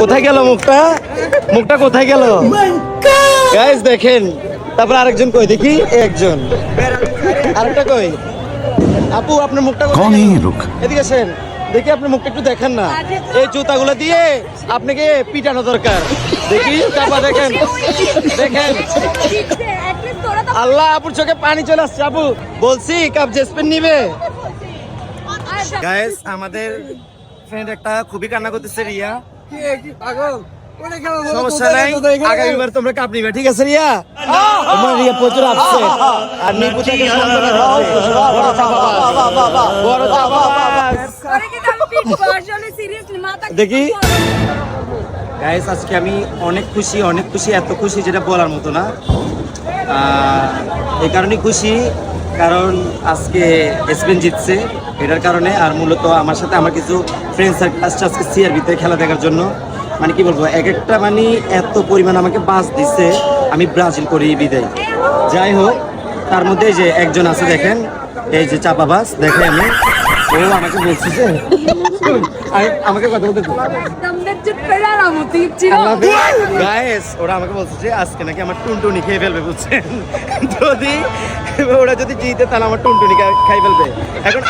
কোথায় গেল মুখটা? মুখটা কোথায় গেল গাইস দেখেন। তারপর আরেকজন কই দেখি, একজন আরেকটা কই? আপু আপনার মুখটা কোথায় গেল? এদিকে আসেন দেখি, আপনার মুখটা একটু দেখেন না। এই জুতাগুলো দিয়ে আপনাকে পিটানো দরকার। দেখি চাপা দেখেন, দেখেন। আল্লাহ, আপুর চোখে পানি চলে আসছে। আপু বলছি কাপ জেসপেন নিবে। গাইস আমাদের ফ্রেন্ড একটা খুবই কান্না করতেছে, রিয়া। সমস্যা নাই, আগামীবার তোমরা কাপ নিবে, ঠিক আছে রিয়া? তোমার রিয়া প্রচুর আপসেট। আর নিপু থেকে বড় চাপাবাজ। দেখি গাইস আজকে আমি অনেক খুশি, অনেক খুশি, এত খুশি যেটা বলার মতো না। এই কারণে খুশি কারণ আজকে স্পেন জিতছে, এটার কারণে। আর মূলত আমার সাথে আমার কিছু ফ্রেন্ড সার্কেল আসছে আজকে সিআরবিতে খেলা দেখার জন্য। মানে কি বলবো, এক একটা মানে এত পরিমাণ আমাকে বাস দিচ্ছে, আমি ব্রাজিল করি বিদায়। যাই হোক, তার মধ্যে যে একজন আছে দেখেন, এই যে চাপাবাস, দেখে আমি, ও আমাকে বলছে যে আমাকে কথা বলতে গাইস, ওরা আমাকে বলছে যে আজকে নাকি আমার টুনটুনি খেয়ে ফেলবে, বুঝছেন? যদি ওরা যদি জিতে তাহলে আমার টুনটুনি খাই ফেলবে। এখন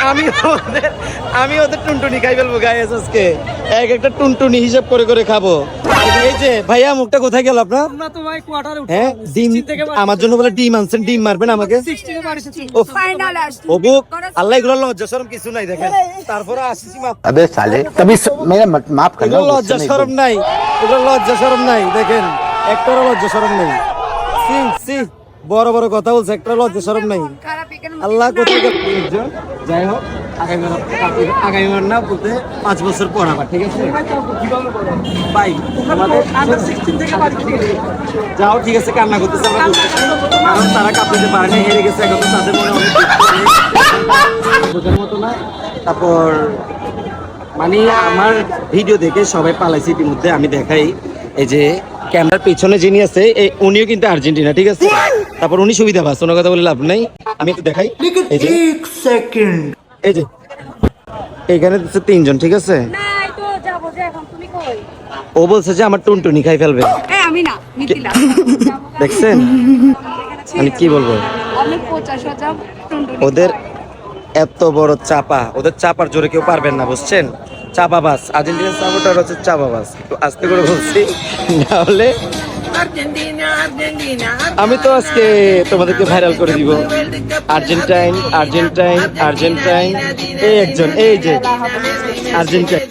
আমি ওদের টুনটুনি খাই ফেলবো গাইস আজকে। এক একটা টুনটুনি হিসাব করে করে খাবো। এই যে ভাইয়া, মুখটা কোথায় গেল আপনার? হ্যাঁ, ডিম আমার জন্য বলে ডিম আনছেন, ডিম মারবেন আমাকে। আল্লাহ, এগুলো লজ্জা শরম কিছু নাই দেখেন। তারপরে আসিছি লজ্জা শরম নাই, এগুলো লজ্জা শরম নাই দেখেন, একটা লজ্জা শরম নাই। বড় বড় কথা বলছে, একটা লজ্জা শরম নাই। আল্লাহ কোথায়। যাই হোক, আগামীবার না বলতে 5 বছর পর আবার, ঠিক আছে ভাই? যাও, ঠিক আছে, কান্না করতেছে আমরা, কারণ তারা কাপ নিতে পারে না, হেরে গেছে। এখন তাদের মনে অনেক বোঝার মতো না। তারপর মানে আমার ভিডিও দেখে সবাই পালাইছে ইতিমধ্যে। আমি দেখাই, এই যে ক্যামেরার পিছনে যিনি আছে, উনিও কিন্তু আর্জেন্টিনা, ঠিক আছে? তারপর উনি সুবিধা পাচ্ছে, ওনার কথা বলে লাভ নাই। আমি একটু দেখাই, এই যে এই যে এখানে 3 জন, ঠিক আছে? ও বলছে যে আমার টুনটুনি খাই ফেলবে। দেখছেন আমি কি বলবো? ওদের এত বড় চাপা, ওদের চাপার জোরে কেউ পারবেন না, বুঝছেন? চাপাবাস, আর্জেন্টিনার সাপোর্টার হচ্ছে চাপাবাস। একটু আস্তে করে বলছি, নাহলে আমি তো আজকে তোমাদেরকে ভাইরাল করে দিব। আর্জেন্টাইন, আর্জেন্টাইন, আর্জেন্টাইন, এই একজন, এই যে আর্জেন্টাইন।